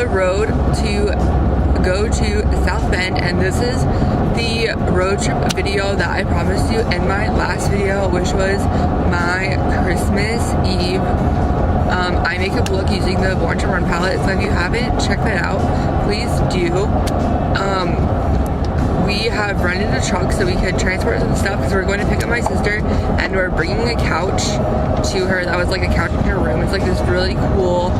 the road to go to South Bend, and this is the road trip video that I promised you in my last video, which was my Christmas Eve eye makeup look using the Born to Run palette. So if you haven't checked that out, please do. We have rented a truck so we could transport some stuff because we're going to pick up my sister, and we're bringing a couch to her that was like a couch in her room. It's like this really cool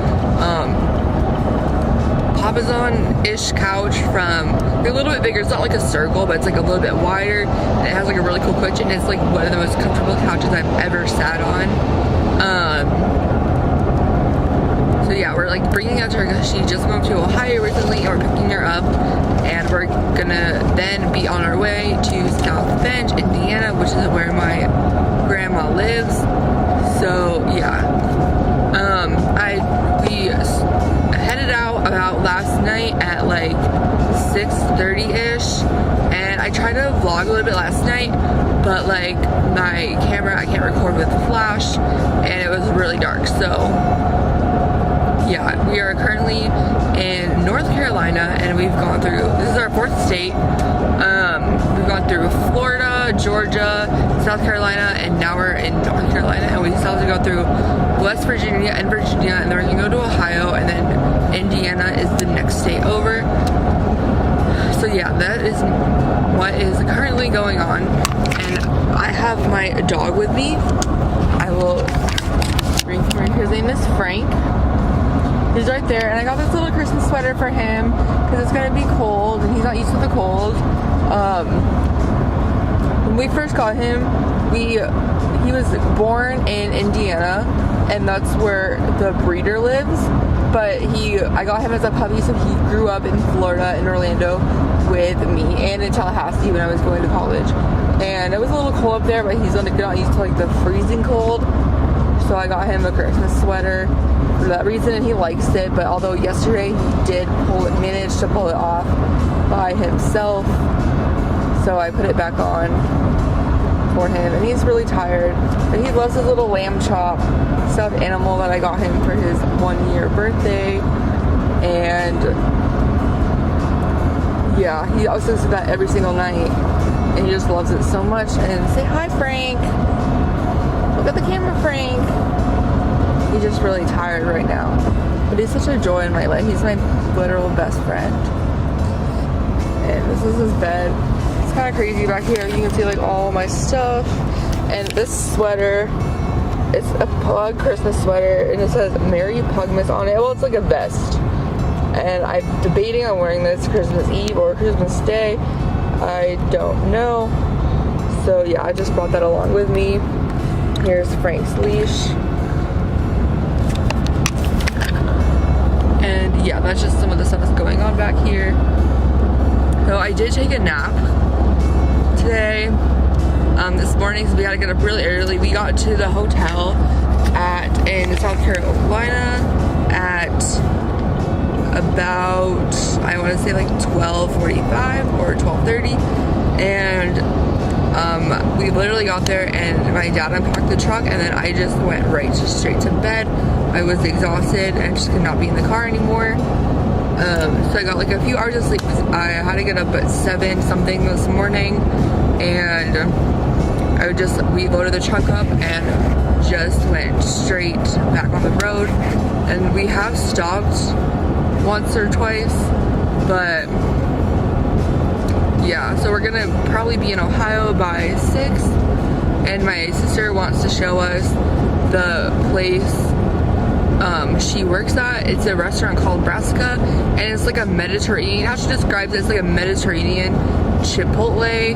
Papazon-ish couch from, they're a little bit bigger. It's not like a circle, but it's like a little bit wider, and it has like a really cool cushion. It's like one of the most comfortable couches I've ever sat on. So yeah, we're like bringing out to her because she just moved to Ohio recently, and we're picking her up, and we're gonna then be on our way to South Bend, Indiana, which is where my grandma lives. So yeah, we headed out about last night at like 6:30ish, and I tried to vlog a little bit last night, but like my camera, I can't record with flash, and it was really dark. So yeah, we are currently in North Carolina, and we've gone through, this is our 4th state. We've gone through Florida, Georgia, South Carolina, and now we're in North Carolina, and we still have to go through West Virginia and Virginia, and then we're gonna go to Ohio, and then Indiana is the next state over. So yeah, that is what is currently going on, and I have my dog with me. I will bring him in. His name is Frank. He's right there, and I got this little Christmas sweater for him because it's gonna be cold, and he's not used to the cold. When we first got him, he was born in Indiana, and that's where the breeder lives. But I got him as a puppy, so he grew up in Florida, in Orlando, with me, and in Tallahassee when I was going to college. And it was a little cold up there, but he's not used to like the freezing cold. So I got him a Christmas sweater for that reason, and he likes it. But although yesterday he did manage to pull it off by himself, so I put it back on for him, and he's really tired. But he loves his little lamb chop stuffed animal that I got him for his 1-year birthday. And yeah, he also listens to that every single night, and he just loves it so much. And say hi, Frank. Look at the camera, Frank. He's just really tired right now, but he's such a joy in my life. He's my literal best friend. And this is his bed. It's kind of crazy back here. You can see like all my stuff. And this sweater, it's a Pug Christmas sweater, and it says Merry Pugmas on it. Well, it's like a vest, and I'm debating on wearing this Christmas Eve or Christmas Day. I don't know. So yeah, I just brought that along with me. Here's Frank's leash. And yeah, that's just some of the stuff that's going on back here. So I did take a nap today. This morning, so we had to get up really early. We got to the hotel in South Carolina at about, I want to say like 12:45 or 12:30, and we literally got there, and my dad unpacked the truck, and then I just went straight to bed. I was exhausted and just could not be in the car anymore. So I got like a few hours of sleep because I had to get up at 7 something this morning, and we loaded the truck up and just went straight back on the road. And we have stopped once or twice, but yeah, so we're gonna probably be in Ohio by 6, and my sister wants to show us the place she works at. It's a restaurant called Brassica, and it's like a Mediterranean, how she describes it, it's like a Mediterranean Chipotle.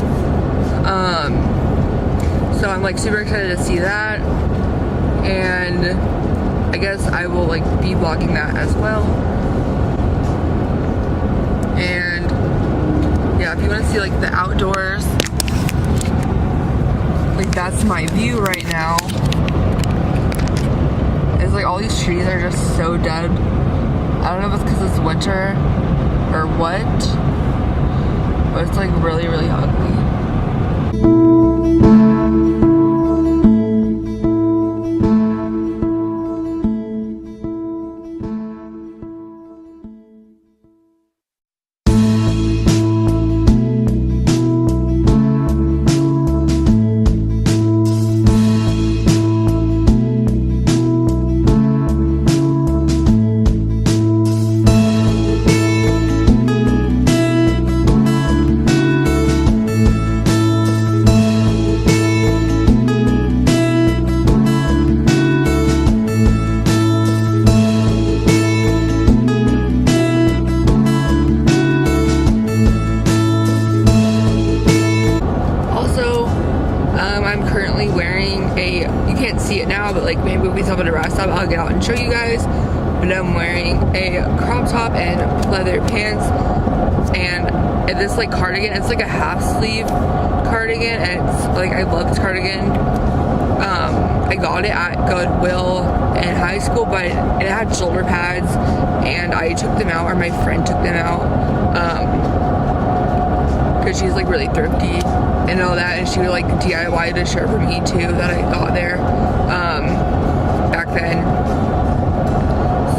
So I'm like super excited to see that, and I guess I will like be vlogging that as well. And yeah, if you want to see like the outdoors, like that's my view right now. It's like all these trees are just so dead. I don't know if it's because it's winter or what, but it's like really, really ugly. you can't see it now, but like maybe if we stop at a rest stop, I'll get out and show you guys. But I'm wearing a crop top and leather pants, and this like cardigan, it's like a half sleeve cardigan, and it's like, I love this cardigan. I got it at Goodwill in high school, but it had shoulder pads, and I took them out, or my friend took them out, because she's like really thrifty and all that, and she would like DIY'd a shirt for me too that I got there back then.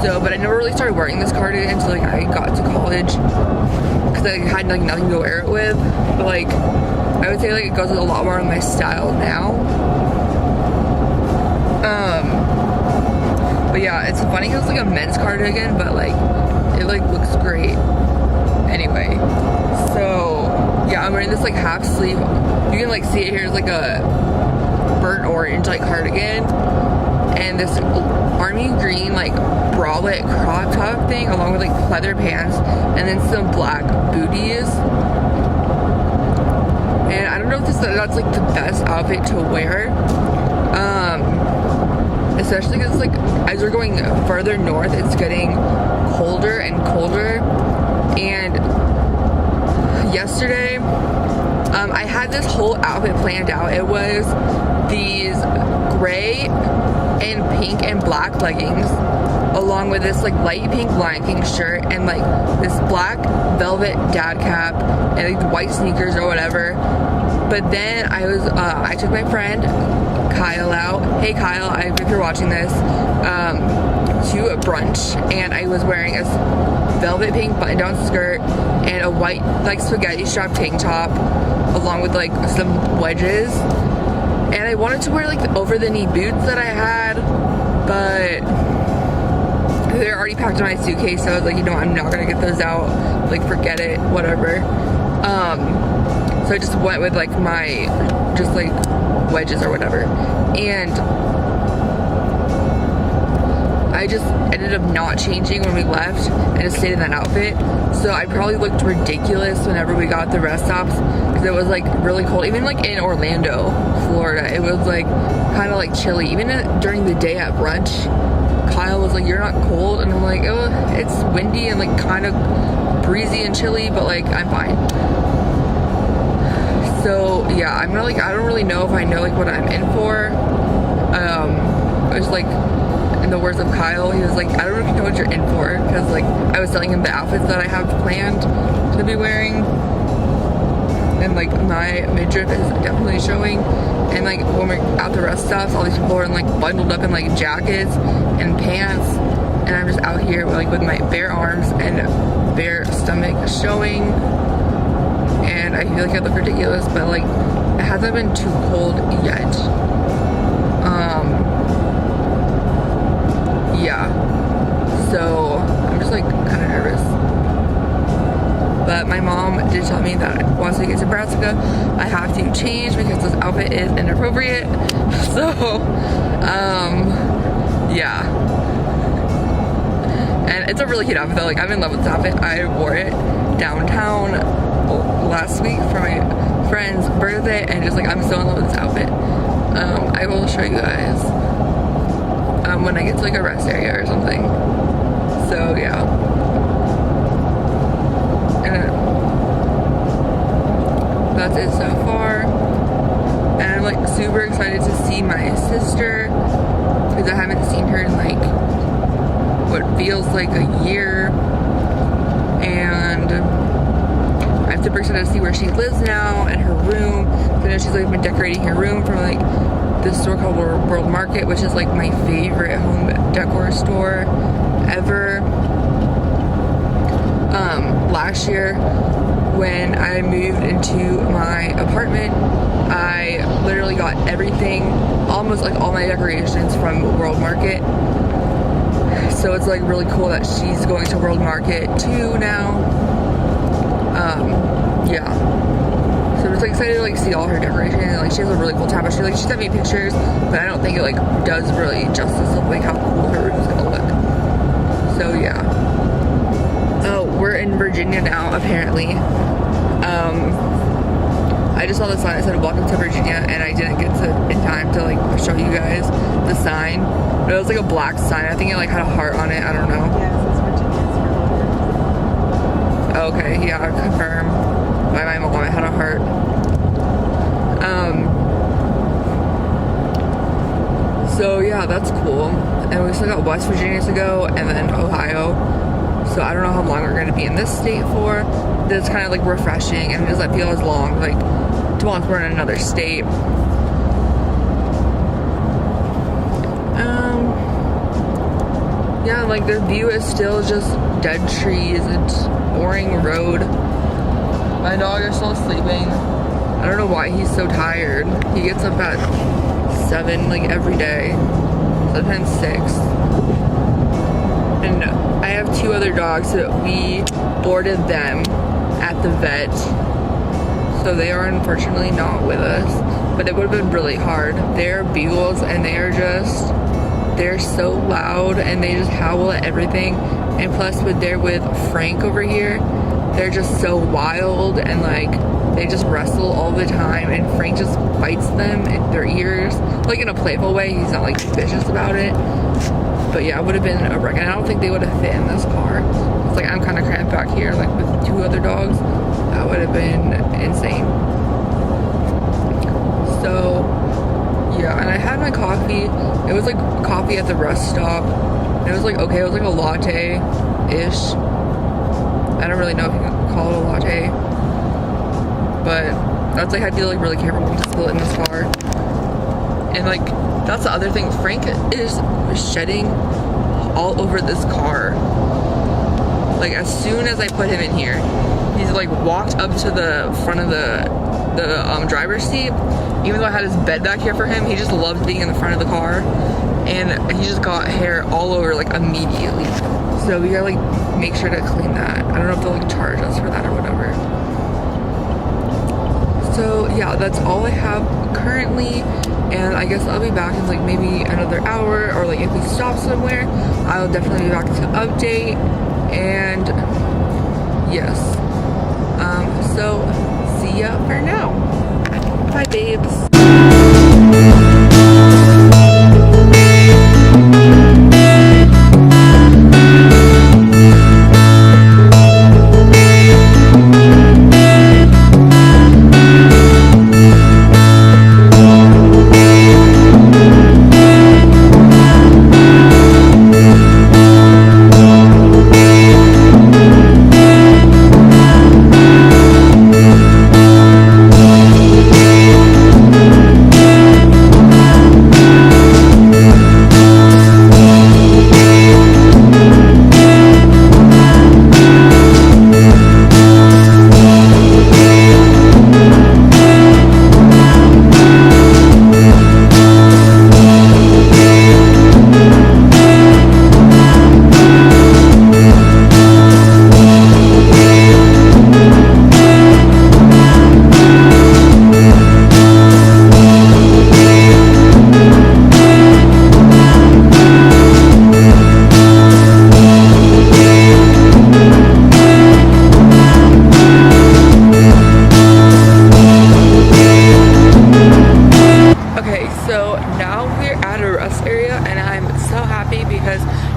So, but I never really started wearing this cardigan until like I got to college, because I had like nothing to wear it with. But like, I would say like it goes a lot more with my style now. But yeah, it's funny because it's like a men's cardigan, but like it like looks great. Anyway, so yeah, I'm wearing this like half sleeve. You can like see it here. It's like a burnt orange like cardigan, and this army green like bralette crop top thing, along with like leather pants, and then some black booties. And I don't know if that's like the best outfit to wear. Especially because like as we're going further north, it's getting colder and colder. And yesterday, I had this whole outfit planned out. It was these gray and pink and black leggings, along with this like light pink Lion King shirt, and like this black velvet dad cap, and like white sneakers or whatever. But then I took my friend Kyle out. Hey Kyle, if you're watching this, to a brunch, and I was wearing a velvet pink button-down skirt and a white like spaghetti strap tank top, along with like some wedges. And I wanted to wear like the over-the-knee boots that I had, but they're already packed in my suitcase, so I was like, you know what, I'm not gonna get those out, like forget it, whatever. So I just went with like my just like wedges or whatever, and I just ended up not changing when we left and just stayed in that outfit. So I probably looked ridiculous whenever we got the rest stops, because it was like really cold. Even like in Orlando, Florida, it was like kind of like chilly. Even during the day at brunch, Kyle was like, you're not cold? And I'm like, oh, it's windy and like kind of breezy and chilly, but like I'm fine. So yeah, I'm not like, I don't really know if I know like what I'm in for. It was like, in the words of Kyle, he was like, I don't know if you know what you're in for, because like I was telling him the outfits that I have planned to be wearing, and like my midriff is definitely showing. And like when we're at the rest stops, all these people are like bundled up in like jackets and pants, and I'm just out here like with my bare arms and bare stomach showing, and I feel like I look ridiculous, but like it hasn't been too cold yet. Yeah, so I'm just like kind of nervous. But my mom did tell me that once we get to Nebraska, I have to change because this outfit is inappropriate. So, yeah. And it's a really cute outfit though. Like, I'm in love with this outfit. I wore it downtown last week for my friend's birthday, and just like, I'm so in love with this outfit. I will show you guys when I get to like a rest area or something. So yeah. And that's it so far. And I'm like super excited to see my sister, because I haven't seen her in like what feels like a year. And I'm super excited to see where she lives now and her room. I know she's like been decorating her room from like this store called World Market, which is like my favorite home decor store ever. Last year when I moved into my apartment, I literally got everything, almost like all my decorations from World Market. So it's like really cool that she's going to World Market too now. Yeah. So I'm just like excited to like see all her decorations. And, like, she has a really cool tapestry. Like, she sent me pictures, but I don't think it like does really justice of like how cool her room is gonna look. So yeah. Oh, we're in Virginia now, apparently. I just saw the sign that said welcome to Virginia, and I didn't get to in time to like show sign, but it was like a black sign. I think it like had a heart on it. I don't know. Yeah, it says Virginia's for Okay, yeah, I confirm. By my mom, it had a heart. So yeah, that's cool. And we still got West Virginia to go, and then Ohio. So I don't know how long we're gonna be in this state for. It's kind of like refreshing, and it doesn't feel as long. Like once we're in another state. Yeah, like the view is still just dead trees. It's boring road. My dog is still sleeping. I don't know why he's so tired. He gets up at 7 like every day, sometimes 6. And I have 2 other dogs that we boarded them at the vet, so they are unfortunately not with us, but it would have been really hard. They're beagles, and they're so loud, and they just howl at everything. And plus they're with Frank over here, they're just so wild, and like they just wrestle all the time, and Frank just bites them in their ears, like in a playful way. He's not like vicious about it. But yeah, it would have been a wreck, and I don't think they would have fit in this car. It's like I'm kind of cramped back here, like with 2 other dogs. That would have been insane. So yeah, and I had my coffee. It was like coffee at the rest stop. It was like, okay, it was like a latte-ish. I don't really know if you can call it a latte, but that's like, I feel like really careful to spill it in this car. And like, that's the other thing. Frank is shedding all over this car. Like as soon as I put him in here, he's like walked up to the front of the driver's seat. Even though I had his bed back here for him, he just loved being in the front of the car, and he just got hair all over like immediately. So we gotta like make sure to clean that. I don't know if they'll like charge us for that or whatever. So yeah, that's all I have currently, and I guess I'll be back in like maybe another hour, or like if we stop somewhere, I'll definitely be back to update. And yes, so see ya for now. Bye, babes.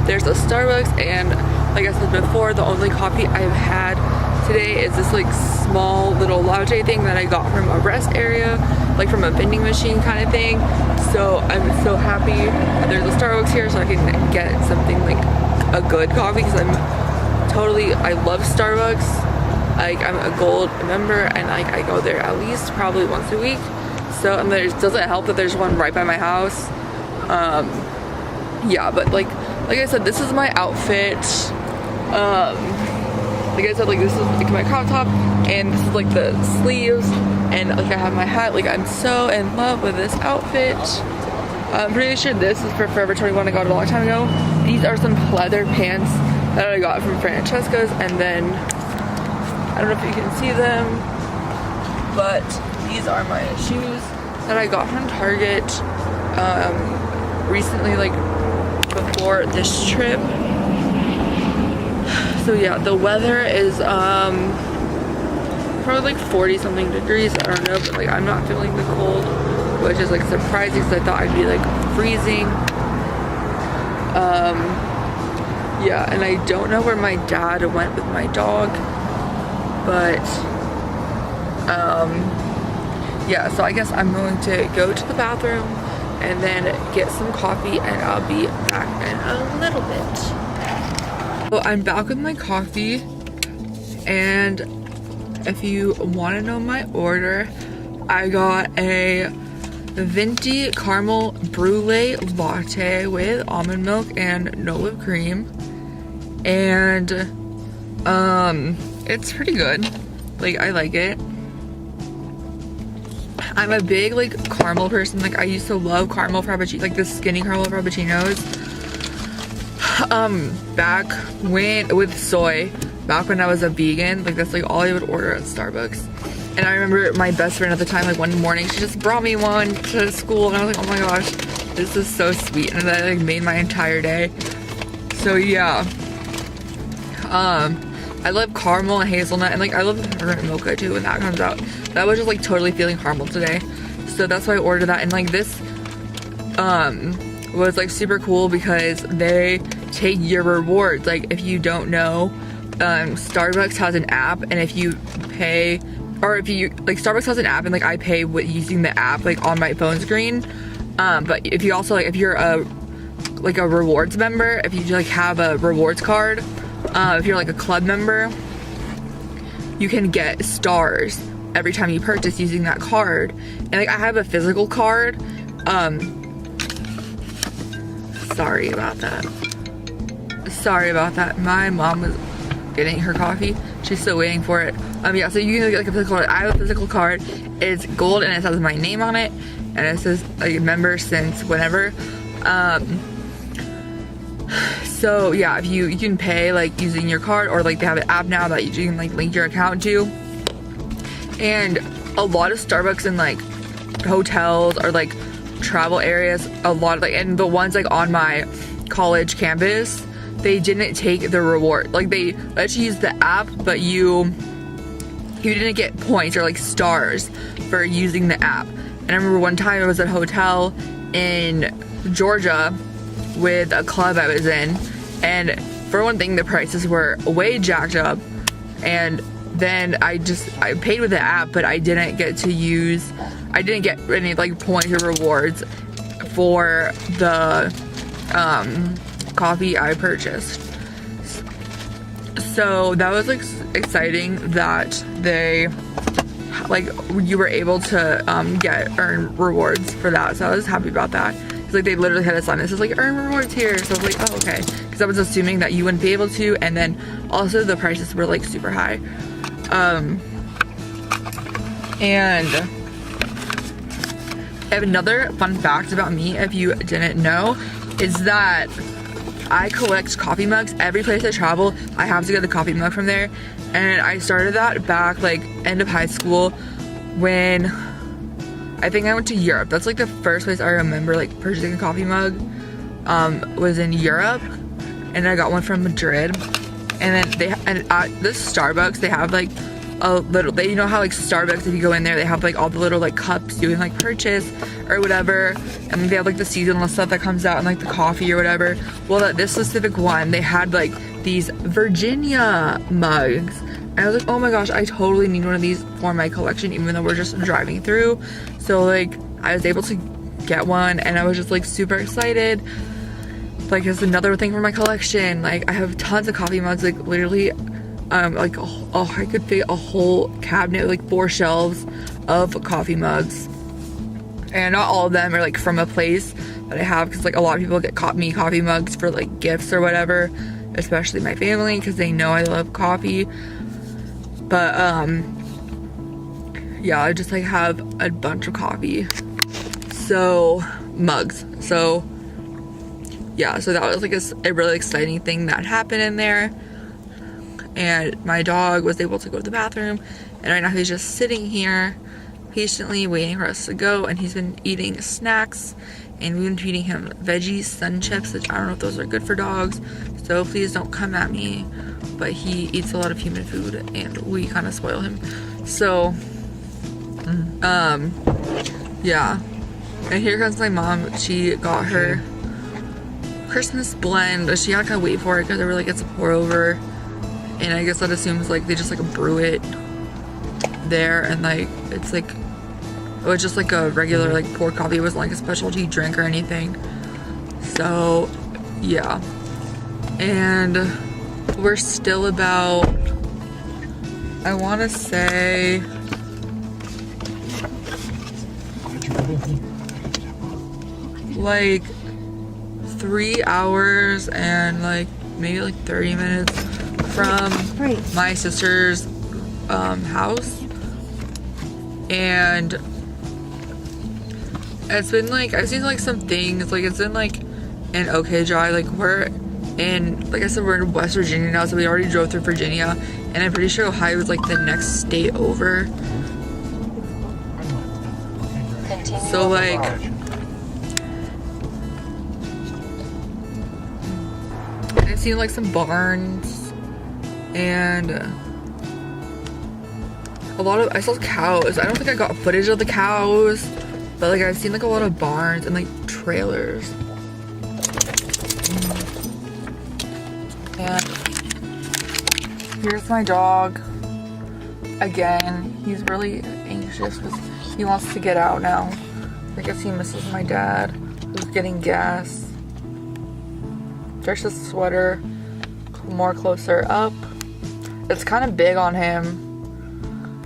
There's a Starbucks, and like I said before, the only coffee I've had today is this like small little latte thing that I got from a rest area, like from a vending machine kind of thing. So I'm so happy that there's a Starbucks here, so I can get something like a good coffee, because I love Starbucks. Like I'm a gold member, and like I go there at least probably once a week. So, and there doesn't help that there's one right by my house. Yeah, but like I said, this is my outfit. Like I said, like this is like my crop top, and this is like the sleeves, and like I have my hat. Like I'm so in love with this outfit. I'm pretty sure this is for Forever 21. I got it a long time ago. These are some pleather pants that I got from Francesca's, and then I don't know if you can see them, but these are my shoes that I got from Target recently, like before this trip. So yeah, the weather is probably like 40 something degrees. I don't know, but like I'm not feeling the cold, which is like surprising because I thought I'd be like freezing. Yeah, and I don't know where my dad went with my dog, but yeah, so I guess I'm going to go to the bathroom and then get some coffee, and I'll be back in a little bit. So I'm back with my coffee, and if you want to know my order, I got a venti caramel brulee latte with almond milk and no whipped cream, and it's pretty good. Like, I like it. I'm a big like caramel person. Like, I used to love caramel frappuccinos, like the skinny caramel frappuccinos. Back when with soy, back when I was a vegan, like that's like all I would order at Starbucks. And I remember my best friend at the time, like one morning, she just brought me one to school, and I was like, oh my gosh, this is so sweet, and that like made my entire day. So yeah, I love caramel and hazelnut, and like I love peppermint mocha too when that comes out. That was just like totally feeling caramel today, so that's why I ordered that. And like this was like super cool because they take your rewards. Like, if you don't know, Starbucks has an app, and if you pay, or if you like, Starbucks has an app, and like I pay with using the app like on my phone screen. But if you also like, if you're a rewards member, if you like have a rewards card, if you're like a club member, you can get stars every time you purchase using that card. And like I have a physical card. Sorry about that. My mom was getting her coffee. She's still waiting for it. Yeah, so you can get like a physical card. I have a physical card. It's gold and it has my name on it, and it says like member since whenever. So yeah, if you can pay like using your card, or like they have an app now that you can like link your account to. And a lot of Starbucks in like hotels or like travel areas, a lot of like, and the ones like on my college campus, they didn't take the reward. Like, they let you use the app, but you didn't get points or like stars for using the app. And I remember one time I was at a hotel in Georgia with a club I was in, and for one thing, the prices were way jacked up, and then I paid with the app, but I didn't get any like points or rewards for the coffee I purchased. So that was like exciting that they like you were able to earn rewards for that. So I was happy about that. Like, they literally had a sign that says like earn rewards here, so I was like, oh, okay, because I was assuming that you wouldn't be able to. And then also the prices were like super high. And I have another fun fact about me, if you didn't know, is that I collect coffee mugs. Every place I travel, I have to get a coffee mug from there. And I started that back like end of high school when I think I went to Europe. That's like the first place I remember like purchasing a coffee mug, was in Europe, and I got one from Madrid. And then at this Starbucks, they have like a little, you know how like Starbucks, if you go in there, they have like all the little like cups you can like purchase or whatever, and they have like the seasonal stuff that comes out and like the coffee or whatever. Well, at this specific one, they had like these Virginia mugs. And I was like, oh my gosh, I totally need one of these for my collection, even though we're just driving through. So like, I was able to get one, and I was just like super excited. Like, it's another thing for my collection. Like, I have tons of coffee mugs, like literally, like, oh, I could fit a whole cabinet, like 4 shelves of coffee mugs. And not all of them are like from a place that I have, because like a lot of people get me coffee mugs for like gifts or whatever, especially my family, because they know I love coffee. But yeah, I just like have a bunch of coffee, so mugs. So yeah, so that was like a really exciting thing that happened in there. And my dog was able to go to the bathroom, and right now he's just sitting here patiently waiting for us to go. And he's been eating snacks, and we've been feeding him veggie sun chips, which I don't know if those are good for dogs, so please don't come at me. But he eats a lot of human food, and we kind of spoil him. So yeah, and here comes my mom. She got her Christmas blend. She had to kind of wait for it because it really gets a pour over. And I guess that assumes like they just like brew it there, and like it's like, it was just like a regular like pour coffee. It wasn't like a specialty drink or anything. So yeah, and we're still about, I want to say, like 3 hours and like maybe like 30 minutes from my sister's house. And it's been like, I've seen like some things, like it's been like an okay drive. Like we're in, like I said, we're in West Virginia now, so we already drove through Virginia, and I'm pretty sure Ohio was like the next state over. So like, I've seen like some barns and a lot of, I saw cows. I don't think I got footage of the cows, but like I've seen like a lot of barns and like trailers. And here's my dog. Again, he's really anxious because he wants to get out now. I guess he misses my dad, who's getting gas. There's this sweater more closer up. It's kind of big on him.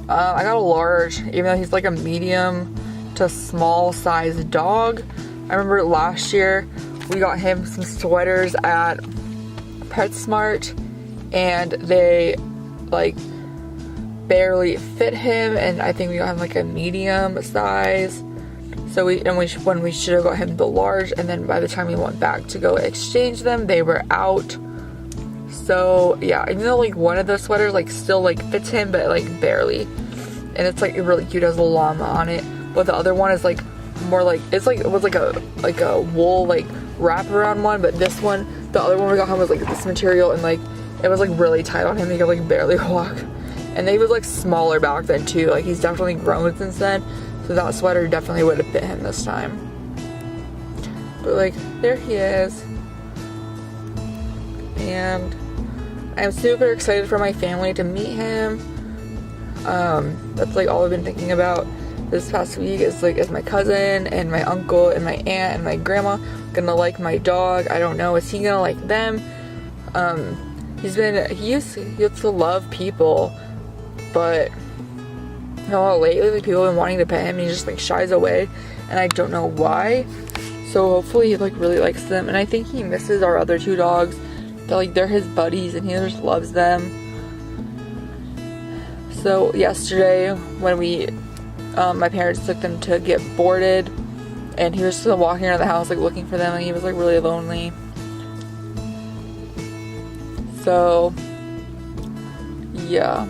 I got a large, even though he's like a medium to small size dog. I remember last year we got him some sweaters at PetSmart, and they like barely fit him, and I think we got him like a medium size. So when we should have got him the large, and then by the time we went back to go exchange them, they were out. So yeah, even though like one of the sweaters like still like fits him, but like barely, and it's like really cute, has a llama on it, but the other one is like more like, it's like, it was like a wool like wraparound one, but this one, the other one we got home was like this material, and like it was like really tight on him. He could like barely walk, and he was like smaller back then too. Like he's definitely grown since then, so that sweater definitely would have fit him this time. But like, there he is, and I'm super excited for my family to meet him. That's like all I've been thinking about this past week is like, is my cousin and my uncle and my aunt and my grandma gonna like my dog? I don't know. Is he gonna like them? He used to love people, but you know, lately like, people have been wanting to pet him, and he just like shies away, and I don't know why. So hopefully he like really likes them, and I think he misses our other two dogs. They're his buddies, and he just loves them. So yesterday when my parents took them to get boarded, and he was still walking around the house like looking for them, and he was like really lonely. So yeah.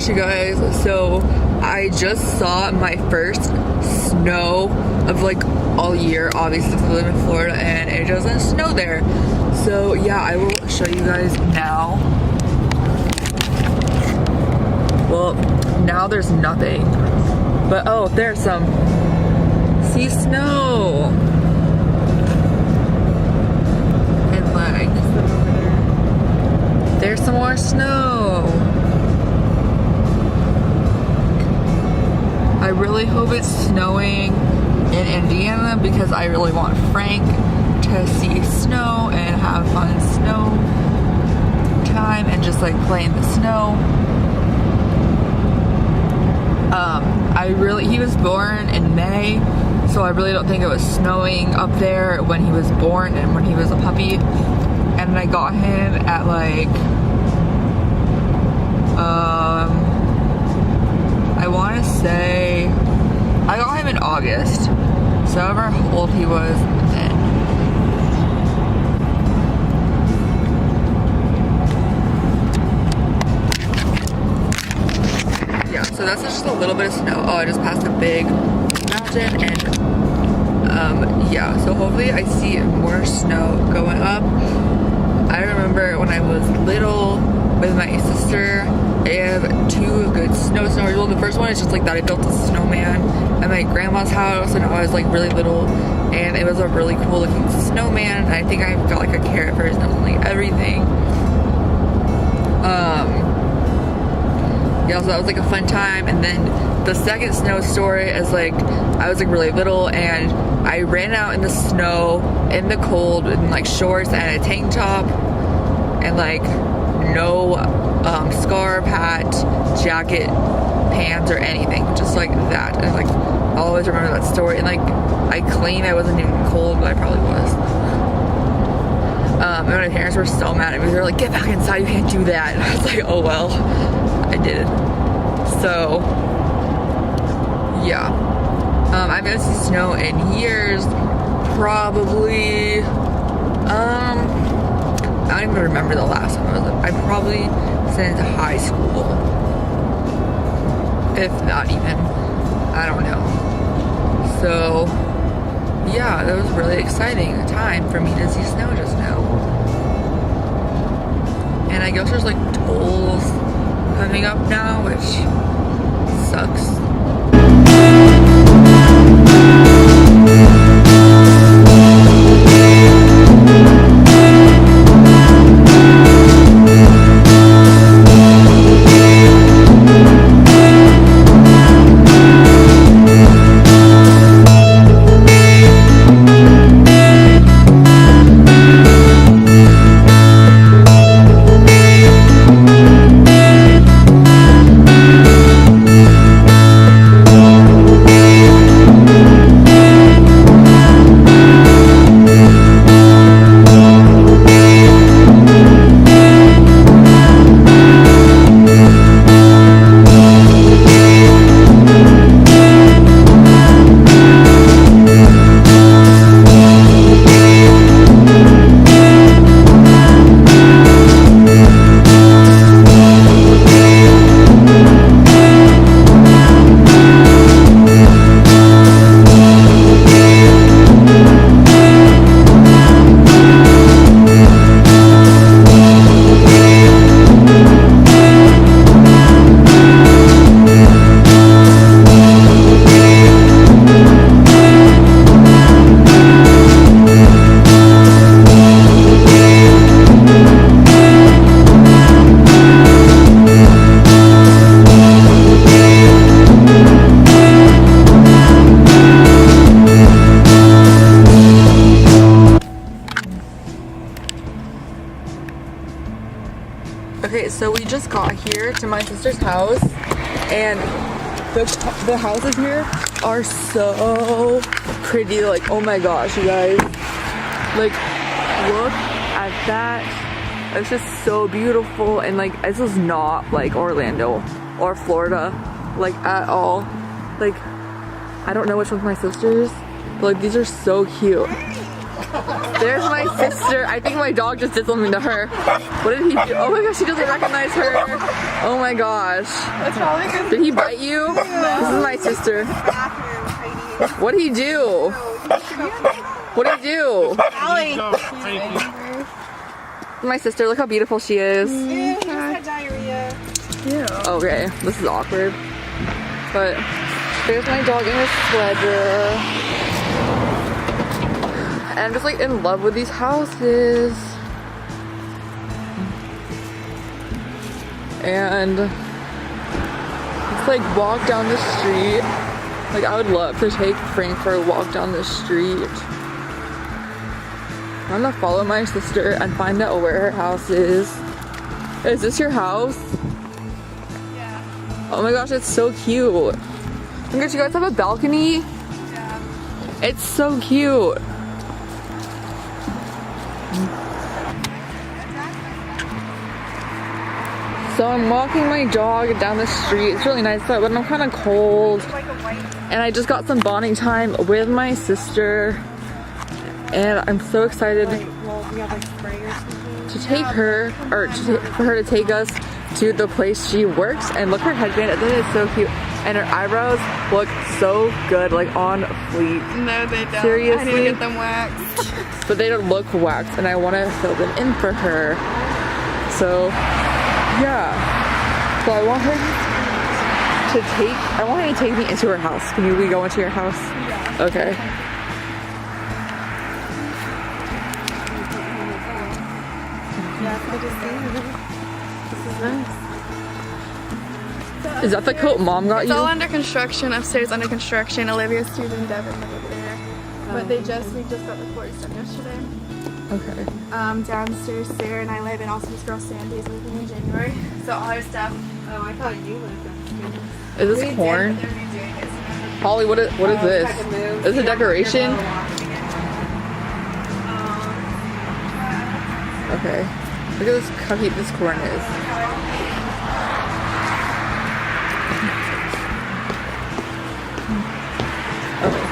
You guys, so I just saw my first snow of like all year, obviously because I live in Florida and it doesn't snow there. So yeah, I will show you guys now. Well, now there's nothing. But oh, there's some. See snow. And like, there's some more snow. I really hope it's snowing in Indiana because I really want Frank to see snow and have fun snow time and just like play in the snow. He was born in May, so I really don't think it was snowing up there when he was born and when he was a puppy. And I got him at like, I want to say, I got him in August, so however old he was then. Yeah, so that's just a little bit of snow. Oh, I just passed a big mountain and yeah, so hopefully I see more snow going up. I remember when I was little with my sister, I have two good snow stories. Well, the first one is just like that I built a snowman at my grandma's house when I was like really little, and it was a really cool looking snowman. And I think I got like a carrot for his nose and like everything. Yeah, so that was like a fun time. And then the second snow story is like I was like really little and I ran out in the snow in the cold in like shorts and a tank top and like no scarf, hat, jacket, pants or anything, just like that. And like I'll always remember that story. And like I claim I wasn't even cold, but I probably was. And my parents were so mad at me. They were like, "Get back inside, you can't do that." And I was like, "Oh well, I did." So yeah, I'm gonna see snow in years, probably. I don't even remember the last time I was. I probably since high school, if not even. I don't know. So yeah, that was really exciting time for me to see snow just now. And I guess there's like tolls coming up now, which sucks. Okay, so we just got here to my sister's house, and the houses here are so pretty. Like, oh my gosh, you guys. Like, look at that. It's just so beautiful, and like, this is not like Orlando or Florida, like at all. Like, I don't know which one's my sister's, but like, these are so cute. There's my sister. I think my dog just did something to her. What did he do? Oh my gosh, he doesn't recognize her. Oh my gosh. That's probably good. Did he bite you? No. This is my sister. What did he do? What did he do? Allie. My sister, look how beautiful she is. Yeah, she just had diarrhea. cute. Okay, this is awkward. But there's my dog in his sweater. And I'm just like in love with these houses. And it's like walk down the street. Like I would love to take Frank for a walk down the street. I'm gonna follow my sister and find out where her house is. Is this your house? Yeah. Oh my gosh, it's so cute. Oh my gosh, you guys have a balcony? Yeah. It's so cute. So I'm walking my dog down the street. It's really nice, but I'm kind of cold. And I just got some bonding time with my sister. And I'm so excited to take her, or for her to take us to the place she works. And look, her headband, I think it's so cute. And her eyebrows look so good, like on fleek. No, they don't. Seriously? I need to get them waxed. But they don't look waxed, and I want to fill them in for her. So, yeah. So I want her to take me into her house. Can we go into your house? Yeah. Okay. Yeah, it's good to see you. This is nice. Is that the coat Mom got It's you? all under construction. Upstairs under construction. Olivia's student Devin live there. But we just got the floors done yesterday. Okay. Downstairs Sarah and I live, and also this girl Sandy is moving in January. So all her stuff. Oh, I thought you lived upstairs. Is this corn? They're redoing it. Holly, what is this? Is it a decoration? Okay. Look at this, how cute this corn is. Okay.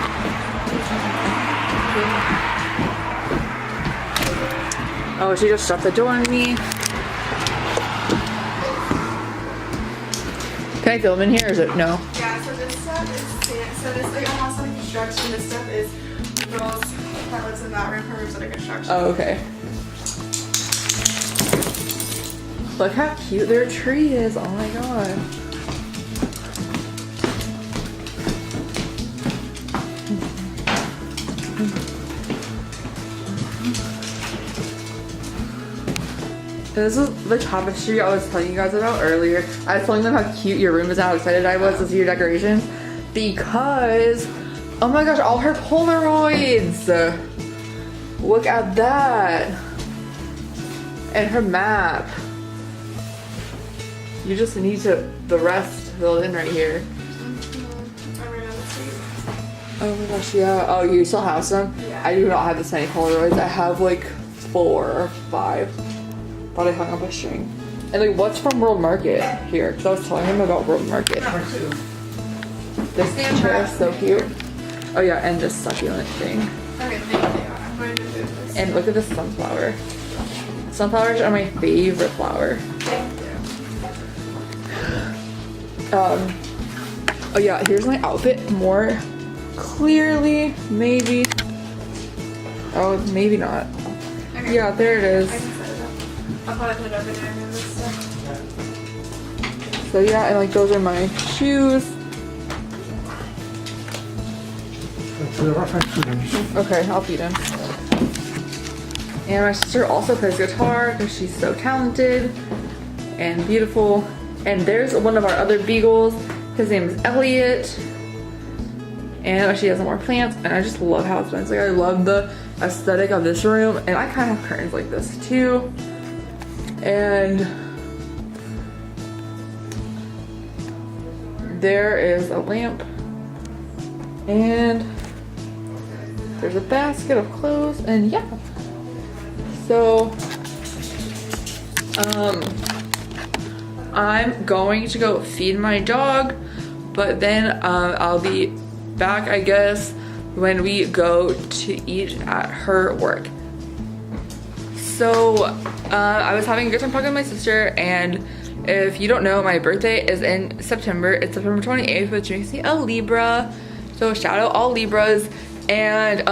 Oh, she just shut the door on me. Can I film in here or is it no? Yeah, so this stuff is so this like almost under construction. This stuff is girls that lives in that room. Her room's under construction. Oh, okay. Look how cute their tree is. Oh my god. This is the tapestry I was telling you guys about earlier. I was telling them how cute your room is and how excited I was to see your decorations. Because, oh my gosh, all her Polaroids. Look at that. And her map. You just need the rest filled in right here. Oh my gosh, yeah. Oh, you still have some? Yeah. I do not have this many Polaroids. I have like 4 or 5. Thought I hung up a string. And like, what's from World Market here? Because I was telling him about World Market. This chair is so cute. Oh yeah, and this succulent thing. Okay, thank you. I'm going to do this. And look at this sunflower. Sunflowers are my favorite flower. Thank you. Oh yeah, here's my outfit more clearly, maybe. Oh, maybe not. Okay. Yeah, there it I is. can set it up. I'll probably put it over there and this stuff. So yeah, and like those are my shoes. Okay, I'll feed him. And my sister also plays guitar because she's so talented and beautiful. And there's one of our other beagles. His name is Elliot. And she has more plants. And I just love how it's been. Like, I love the aesthetic of this room. And I kind of have curtains like this too. And there is a lamp. And there's a basket of clothes. And yeah. So, I'm going to go feed my dog, but then I'll be back, I guess, when we go to eat at her work. So, I was having a good time talking to my sister, and if you don't know, my birthday is in September. It's September 28th, which makes me a Libra. So, shout out all Libras. And,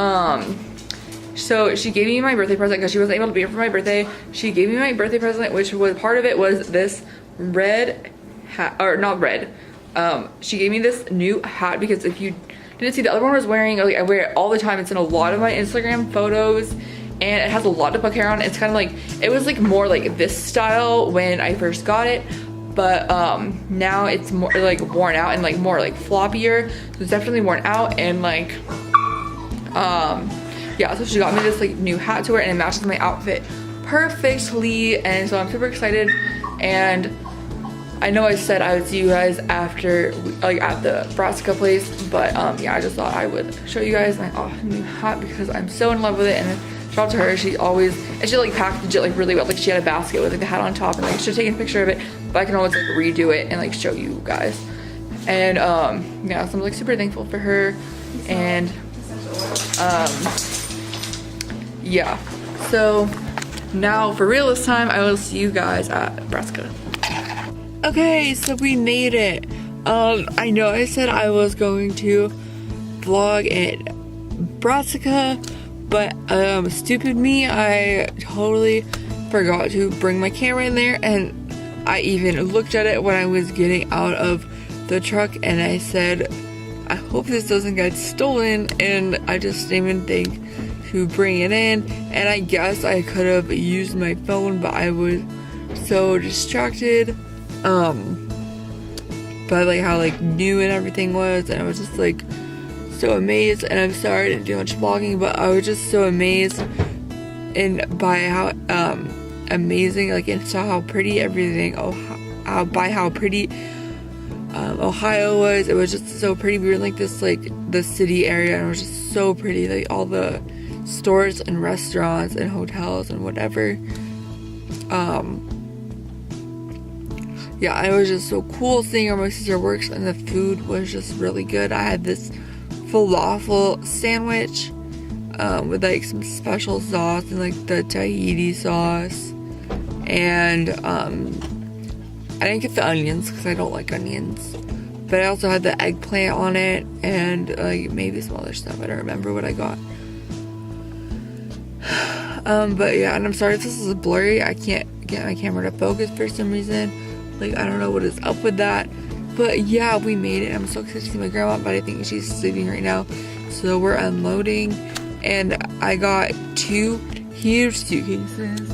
so she gave me my birthday present because she wasn't able to be here for my birthday. She gave me my birthday present, which was part of it was this red hat, or not red. She gave me this new hat because if you didn't see, the other one I was wearing, like I wear it all the time. It's in a lot of my Instagram photos and it has a lot of hair on. It's kind of like, it was like more like this style when I first got it, but now it's more like worn out and like more like floppier. So it's definitely worn out and like, yeah, so she got me this like new hat to wear and it matches my outfit perfectly, and so I'm super excited. And I know I said I would see you guys after, like at the Brassica place, but yeah, I just thought I would show you guys my new hat because I'm so in love with it. And shout out to her, she always, and she like packaged it like really well. Like she had a basket with like the hat on top and like she had taken a picture of it, but I can always like redo it and like show you guys. And yeah, so I'm like super thankful for her. And yeah, so now for real this time, I will see you guys at Brassica. Okay, so we made it. I know I said I was going to vlog at Brassica, but stupid me, I totally forgot to bring my camera in there, and I even looked at it when I was getting out of the truck and I said, I hope this doesn't get stolen, and I just didn't even think to bring it in. And I guess I could have used my phone, but I was so distracted by like how like new and everything was, and I was just like so amazed. And I'm sorry I didn't do much vlogging, but I was just so amazed and by how amazing, like, and saw how pretty everything, by how pretty Ohio was. It was just so pretty. We were in like this like the city area and it was just so pretty, like all the stores and restaurants and hotels and whatever. Yeah, it was just so cool seeing where my sister works, and the food was just really good. I had this falafel sandwich with like some special sauce and like the Tahiti sauce, and I didn't get the onions because I don't like onions, but I also had the eggplant on it and like maybe some other stuff. I don't remember what I got. But yeah, and I'm sorry if this is blurry. I can't get my camera to focus for some reason. Like, I don't know what is up with that. But yeah, we made it. I'm so excited to see my grandma, but I think she's sleeping right now. So we're unloading. And I got 2 huge suitcases.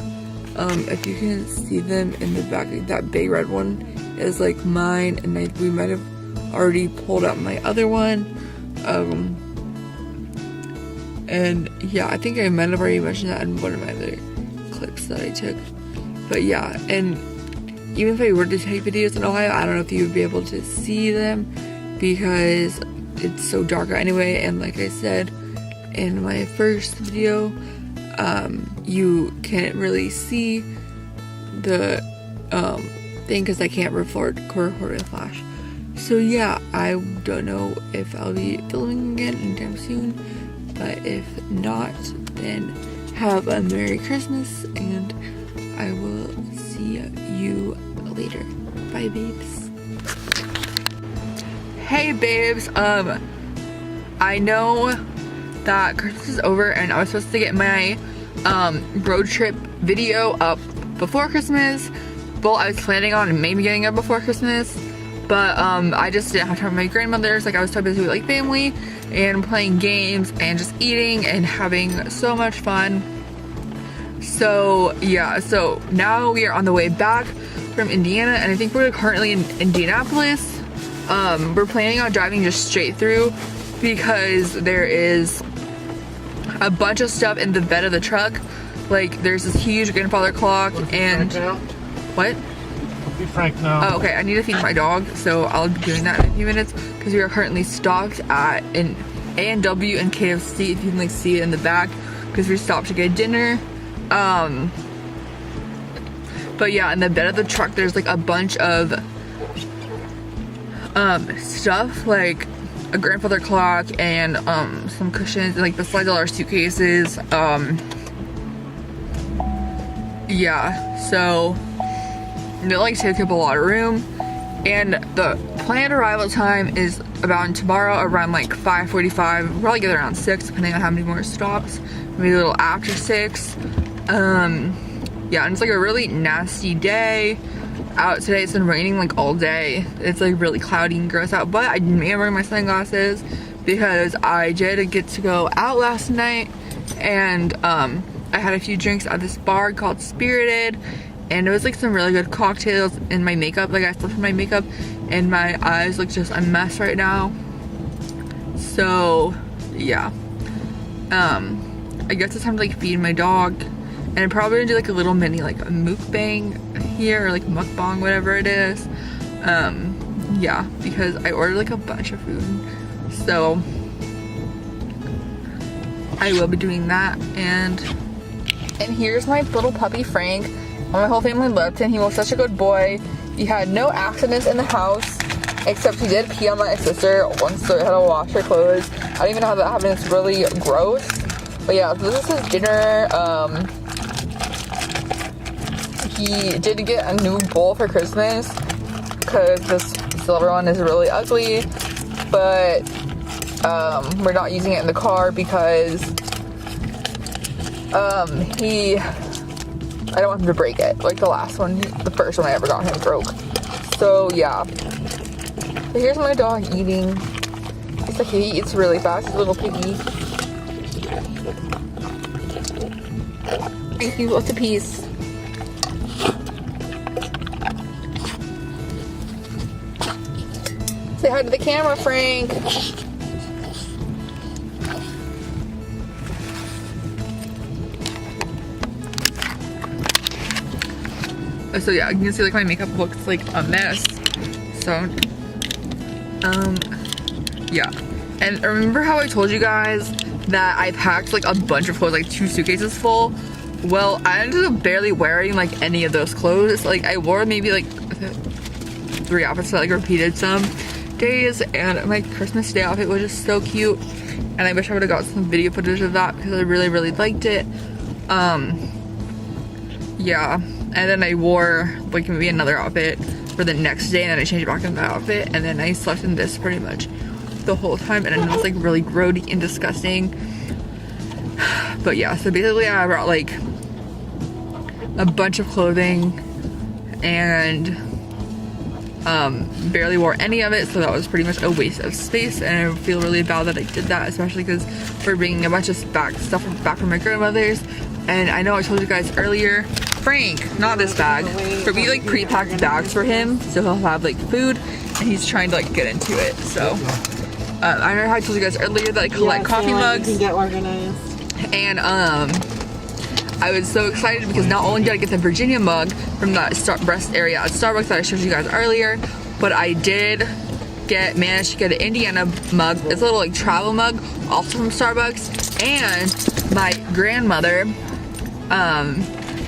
If you can see them in the back, that big red one is like mine. And we might have already pulled out my other one. And yeah, I think I might have already mentioned that in one of my other clips that I took. But yeah, and even if I were to take videos in Ohio, I don't know if you would be able to see them because it's so dark anyway. And like I said in my first video, you can't really see the thing because I can't record with flash. So yeah, I don't know if I'll be filming again anytime soon, but if not, then have a Merry Christmas, and I will see you later. Bye, babes. Hey, babes. I know that Christmas is over and I was supposed to get my road trip video up before Christmas. Well, I was planning on maybe getting it before Christmas, but I just didn't have time with my grandmother's. Like, I was so busy with like family and playing games and just eating and having so much fun. So yeah, so now we are on the way back from Indiana, and I think we're currently in Indianapolis. We're planning on driving just straight through because there is a bunch of stuff in the bed of the truck. Like, there's this huge grandfather clock and what? Be frank now. Oh, okay, I need to feed my dog, so I'll be doing that in a few minutes because we are currently stopped at an A&W and KFC, if you can like see it in the back, because we stopped to get dinner. But yeah, in the bed of the truck there's like a bunch of stuff, like a grandfather clock and some cushions, and like besides all our suitcases. Yeah, so it like takes up a lot of room, and the planned arrival time is about tomorrow around like 5:45. We'll probably get there around 6 depending on how many more stops, maybe a little after 6. yeah, and it's like a really nasty day out today. It's been raining like all day. It's like really cloudy and gross out, but I am wearing my sunglasses because I did get to go out last night, and I had a few drinks at this bar called Spirited, and it was like some really good cocktails. And my makeup, like I slept in my makeup and my eyes look just a mess right now. So yeah, I guess it's time to like feed my dog, and I'm probably gonna do like a little mini like a mukbang here, or like mukbang, whatever it is. Yeah, because I ordered like a bunch of food, so I will be doing that. And here's my little puppy Frank. My whole family loved him. He was such a good boy. He had no accidents in the house, except he did pee on my sister once, so I had to wash her clothes. I don't even know how that happened. It's really gross. But yeah, so this is his dinner. He did get a new bowl for Christmas because this silver one is really ugly, but we're not using it in the car because I don't want him to break it. Like the last one, the first one I ever got him broke. So yeah. So here's my dog eating. He's like, he eats really fast. He's a little piggy. Thank you, lots of peace. Say hi to the camera, Frank. So yeah, you can see like my makeup looks like a mess. So yeah. And remember how I told you guys that I packed like a bunch of clothes, like 2 suitcases full? Well, I ended up barely wearing like any of those clothes. Like I wore maybe like 3 outfits that like repeated some days, and my Christmas Day outfit was just so cute, and I wish I would have got some video footage of that because I really liked it. Yeah, and then I wore like maybe another outfit for the next day, and then I changed it back into that outfit, and then I slept in this pretty much the whole time, and it was like really grody and disgusting. But yeah, so basically I brought like a bunch of clothing and barely wore any of it, so that was pretty much a waste of space, and I feel really bad that I did that, especially because we're bringing a bunch of stuff back from my grandmother's. And I know I told you guys earlier, Frank, not this bag, but we like pre-packed bags for him so he'll have like food, and he's trying to like get into it. So I know how I told you guys earlier that I collect coffee mugs. You can get organized. And I was so excited because not only did I get the Virginia mug from that breast area at Starbucks that I showed you guys earlier, but I did manage to get an Indiana mug. It's a little like travel mug, also from Starbucks. And my grandmother,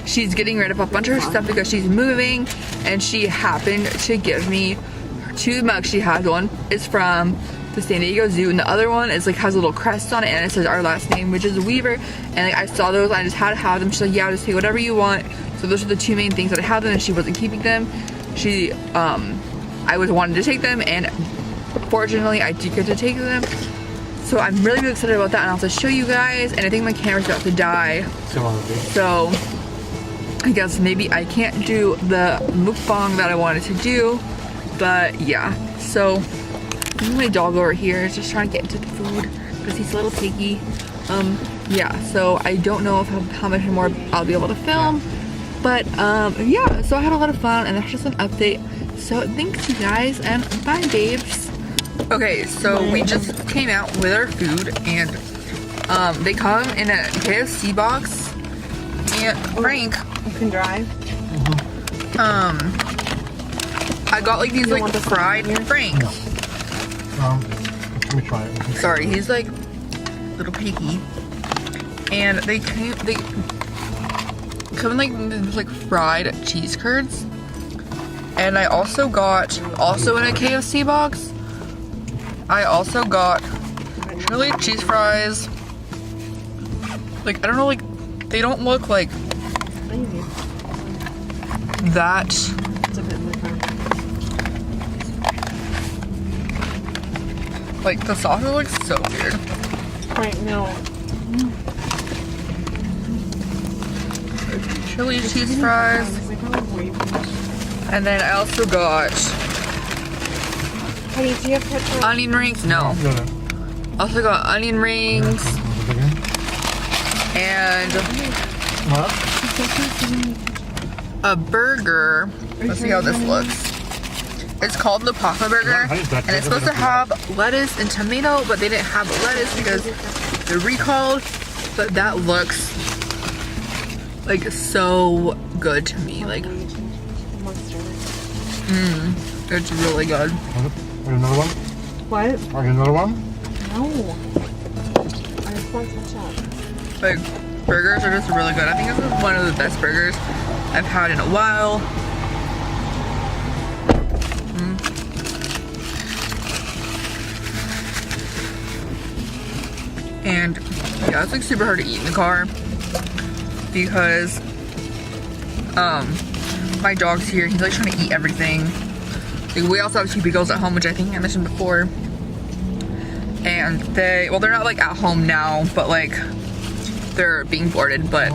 she's getting rid of a bunch of her stuff because she's moving, and she happened to give me 2 mugs. She has one is from the San Diego Zoo, and the other one is like has a little crest on it, and it says our last name, which is Weaver. And like, I saw those, I just had to have them. She's like, yeah, just take whatever you want. So those are the 2 main things that I had them, and she wasn't keeping them. She I was wanting to take them, and fortunately I did get to take them. So I'm really excited about that, and I'll just show you guys. And I think my camera's about to die, so I guess maybe I can't do the mukbang that I wanted to do. But yeah, so my dog over here is just trying to get into the food because he's a little piggy. Yeah, so I don't know how much more I'll be able to film, but yeah, so I had a lot of fun, and that's just an update. So thanks, you guys, and bye, babes. Okay, so we just came out with our food, and they come in a KFC box. And Frank, You can drive. I got like these like fried Frank. Let me try it. Sorry, he's like a little picky, and they come in like these like fried cheese curds. And I also got, also in a KFC box, I also got chili cheese fries. Like, I don't know, like, they don't look like that. It's a bit different. Like, the sauce looks so weird. Right, no. chili cheese fries. And then I also got Honey, do you have ketchup? onion rings. No. Also got onion rings and What? a burger. Let's see how this looks. It's called the Papa Burger, and it's supposed to have lettuce and tomato, but they didn't have lettuce because they're recalled. But that looks like so good to me. Like, it's really good. Are you another one? What? Are you another one? No. I just want ketchup. Like, burgers are just really good. I think this is one of the best burgers I've had in a while. And yeah, it's like super hard to eat in the car because my dog's here. He's like trying to eat everything. Like, we also have 2 beagles at home, which I think I mentioned before. And they're not like at home now, but like they're being boarded, but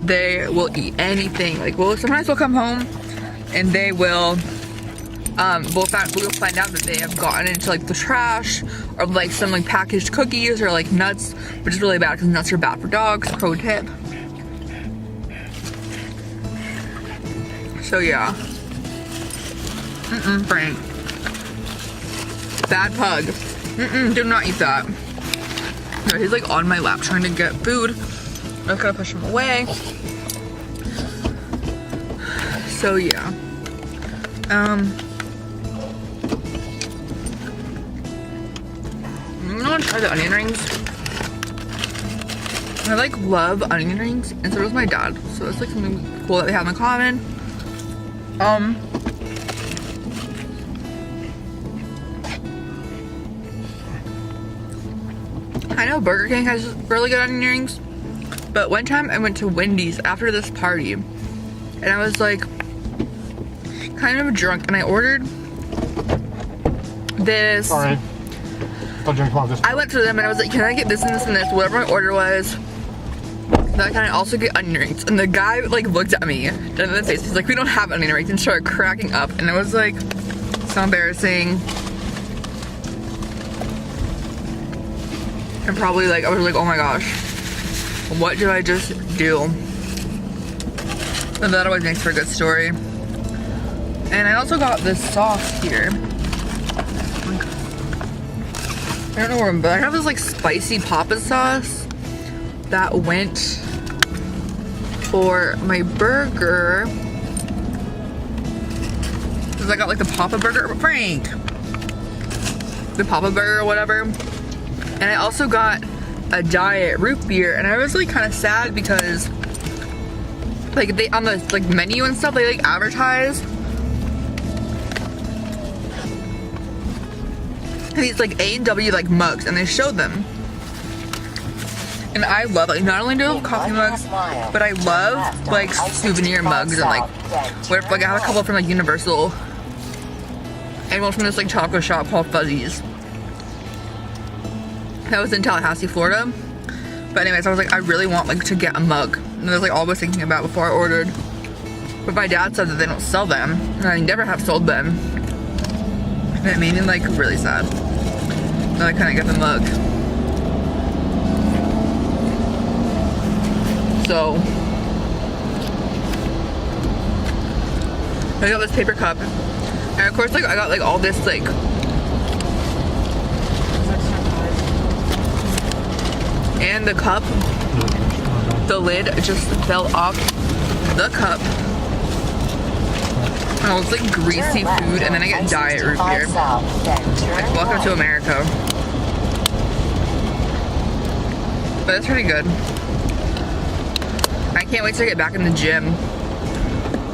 they will eat anything. Like, sometimes we'll come home and they will we'll find out that they have gotten into like the trash or like some like packaged cookies or like nuts, which is really bad because nuts are bad for dogs. Pro tip. So yeah. Frank. Bad pug. Do not eat that. No, he's like on my lap trying to get food. I just gotta push him away. So yeah. I'm gonna try the onion rings. I like love onion rings, and so does my dad. So it's like something cool that we have in common. I know Burger King has really good onion rings, but one time I went to Wendy's after this party, and I was like kind of drunk, and I ordered this. Sorry. I went to them and I was like, can I get this and this and this, whatever my order was. Then can I also get onion rings? And the guy like looked at me, dead in the face. He's like, we don't have onion rings, and started cracking up. And it was like so embarrassing. And probably like I was like, oh my gosh, what did I just do? And that always makes for a good story. And I also got this sauce here. I don't know where, but I have this like spicy Papa sauce that went for my burger. Cause I got like the Papa Burger, Frank. The Papa Burger or whatever. And I also got a diet root beer, and I was like kind of sad because like they on the like menu and stuff, they like advertise these like A&W like mugs, and they showed them. And I love, like, not only do I love coffee mugs, but I love like souvenir mugs, and like what if like I have a couple from like Universal and one from this like chocolate shop called Fuzzies. That was in Tallahassee, Florida. But anyways, I was like, I really want like to get a mug. And that was like all I was thinking about before I ordered. But my dad said that they don't sell them, and I never have sold them. And it made me like really sad that I couldn't get the mug. So I got this paper cup, and of course like I got like all this like and the cup, the lid just fell off the cup. And it was like greasy food, and then I get diet root beer. Like, welcome to America. But it's pretty good. I can't wait to get back in the gym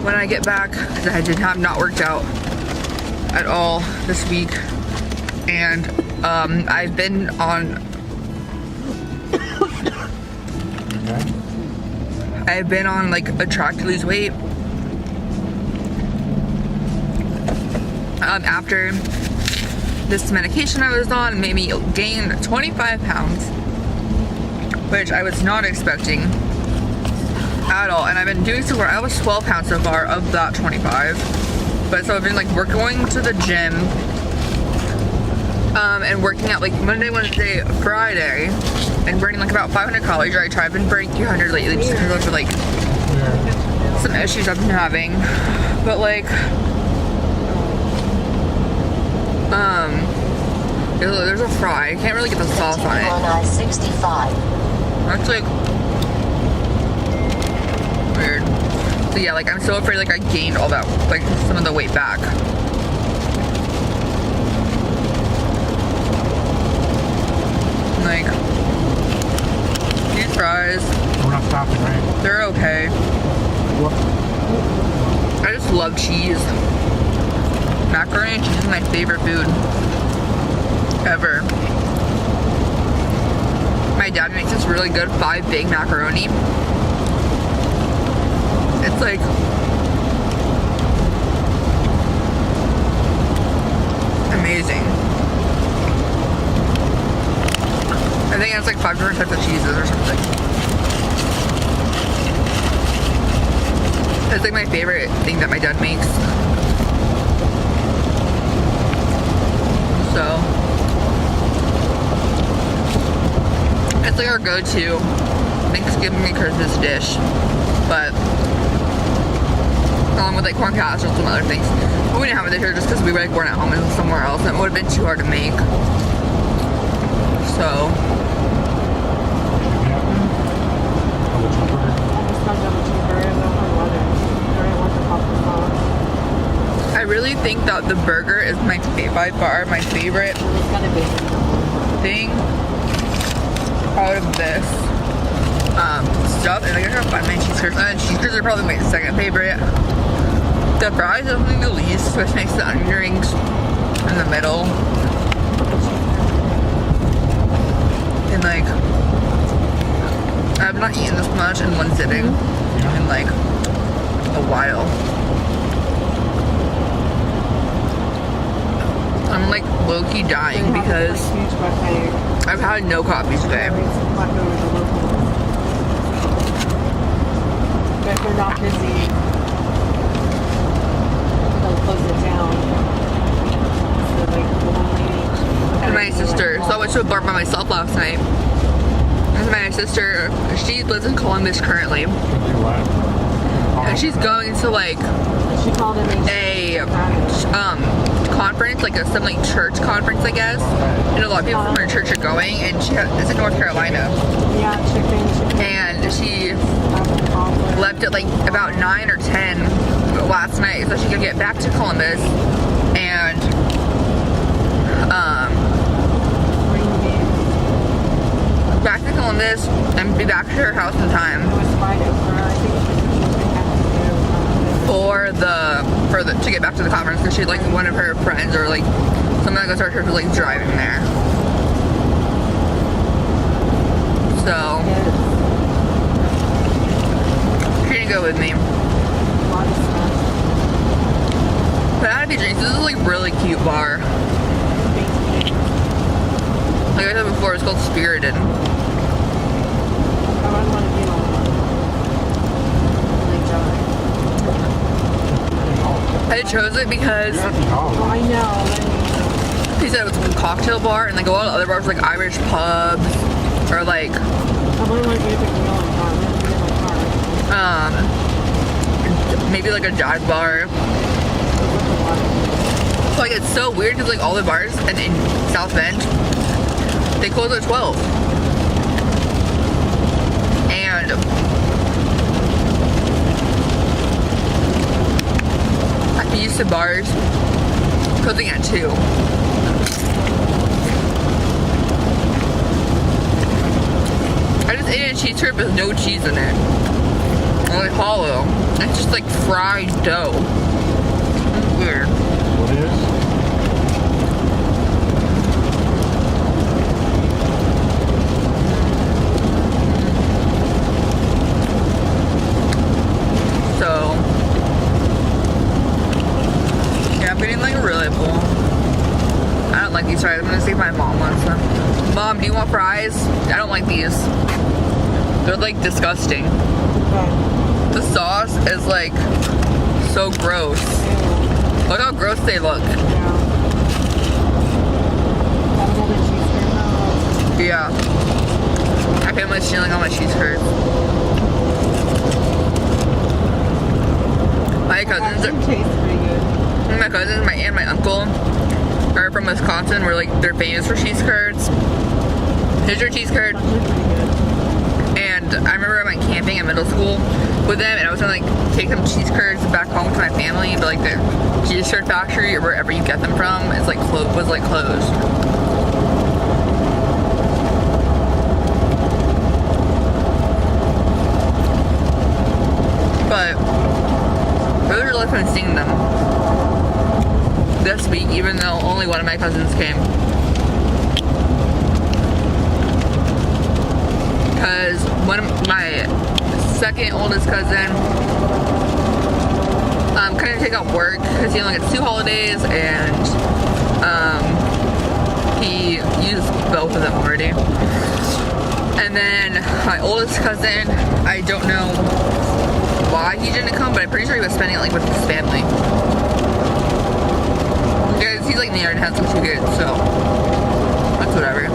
when I get back, because I have not worked out at all this week. And I've been on like a track to lose weight. After this medication I was on made me gain 25 pounds, which I was not expecting. at all. And I've been doing so far. I was 12 pounds so far of that 25. But so I've been like, we're going to the gym and working out like Monday, Wednesday, Friday, and burning like about 500 calories. Right? I've been burning 200 lately just because of like some issues I've been having. But like, there's a fry. I can't really get the sauce on it. On I-65. That's like weird. So yeah, like I'm so afraid like I gained all that, like some of the weight back. Like these fries, We're not stopping, right? they're okay. What? I just love cheese. Macaroni and cheese is my favorite food ever. My dad makes this really good 5 big macaroni. It's like amazing. I think it's like 5 different types of cheeses or something. It's like my favorite thing that my dad makes. So it's like our go-to Thanksgiving and Christmas dish, but along with like corn casserole and some other things. But we didn't have it this year just because we were like born at home and somewhere else, and it would have been too hard to make. So I really think that the burger is my by far my favorite thing out of this stuff. And I gotta find my cheese curds. And cheese curds are probably my second favorite. The fries are probably the least, which makes the onion rings in the middle. And like, I've not eaten this much in one sitting in like a while. I'm like low-key dying because I've had no coffee today. But if we're not busy, they'll close it down. So like the one lady. And my sister. So I went to a bar by myself last night. And my sister, she lives in Columbus currently. And she's going to like She called him a conference, like some like church conference, I guess. And a lot of people from her church are going, and it's in North Carolina. Yeah, chicken. And she left at like about 9 or 10 last night so she could get back to Columbus and back to Columbus and be back to her house in time for the to get back to the conference, because she like one of her friends or like someone that goes to her church was like driving there. So she didn't go with me. But Addie drinks. This is like really cute bar. Like I said before, it's called Spirited. I chose it because I know. he said it was a cocktail bar, and like a lot of other bars like Irish pubs or like maybe like a dive bar. So like it's so weird because like all the bars and in South Bend they close at 12. And I'm used to bars closing at 2. I just ate a cheese curd with no cheese in it. Only hollow. It's just like fried dough. It's weird. What is? So, yeah, I'm getting like really full. I don't like these fries. I'm gonna see if my mom wants them. Mom, do you want fries? I don't like these. They're like disgusting. Okay. The sauce is like so gross. Look how gross they look. Yeah. My family's stealing all my cheese curds. My cousins That tastes pretty good. My cousins, my aunt and my uncle are from Wisconsin. We're like, they're famous for cheese curds. Here's your cheese curd. And I remember I went camping in middle school with them, and I was gonna like take them cheese curds back home to my family, but like the cheese curd factory or wherever you get them from is like was like closed. But it was really fun seeing them this week, even though only one of my cousins came. Because one of my second oldest cousin couldn't take out work because he only gets 2 holidays, and he used both of them already. And then my oldest cousin, I don't know why he didn't come, but I'm pretty sure he was spending it like with his family. Because he's like in the yard and has some 2 kids, so that's whatever.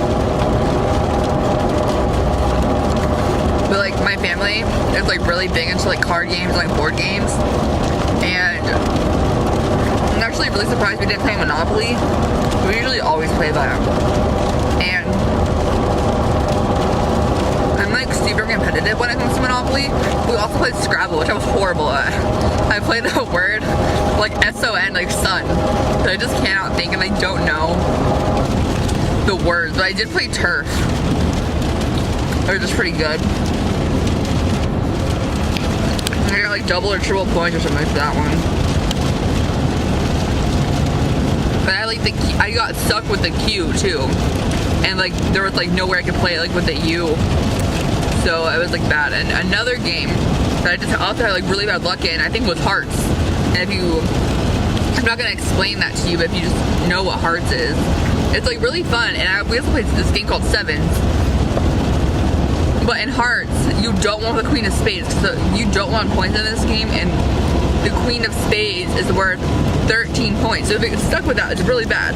But like my family is like really big into like card games, like board games, and I'm actually really surprised we didn't play Monopoly. We usually always play that, and I'm like super competitive when it comes to Monopoly. We also played Scrabble, which I was horrible at. I played the word like S-O-N, like sun, that I just cannot think, and I don't know the words, but I did play Turf. It was just pretty good. I got like double or triple points or something like that one. But I like I got stuck with the Q too. And like there was like nowhere I could play it like with the U. So it was like bad. And another game that I just also had like really bad luck in, I think, was Hearts. And if you, I'm not gonna explain that to you, but if you just know what Hearts is, it's like really fun. And we also played this game called Sevens. But in Hearts, you don't want the Queen of Spades, so you don't want points in this game, and the Queen of Spades is worth 13 points. So if you get stuck with that, it's really bad.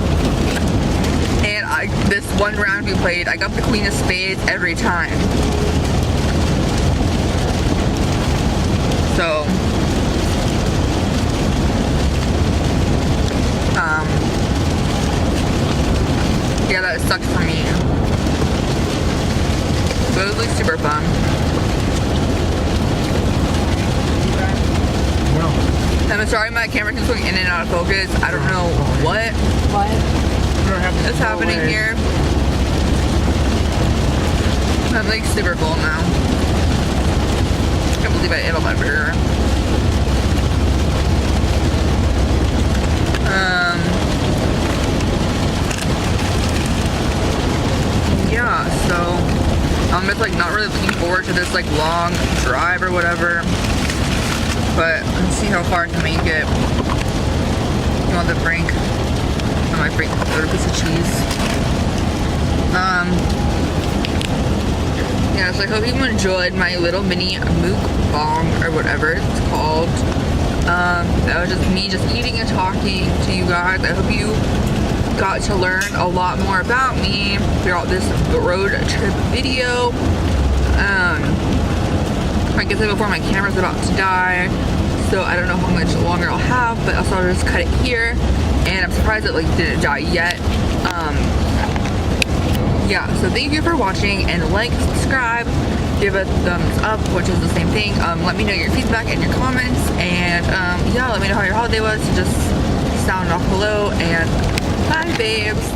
And this one round we played, I got the Queen of Spades every time. So, yeah, that sucked for me. But it was like super fun. No. I'm sorry my camera keeps going in and out of focus. I don't know what is happening here. I'm like super full now. I can't believe I ate all my burger. Yeah, so I'm just like not really looking forward to this like long drive or whatever, but let's see how far I can make it. You want the Frank? Oh, my Frank, a piece of cheese. Yeah, so I hope you enjoyed my little mini mukbang or whatever it's called. That was just me just eating and talking to you guys. I hope you got to learn a lot more about me throughout this road trip video. Like I said before, my camera's about to die, so I don't know how much longer I'll have, but also I'll just cut it here. And I'm surprised it like didn't die yet. Yeah, so thank you for watching, and like, subscribe, give a thumbs up, which is the same thing. Let me know your feedback and your comments, and yeah, let me know how your holiday was. Just sound off below, and bye babes.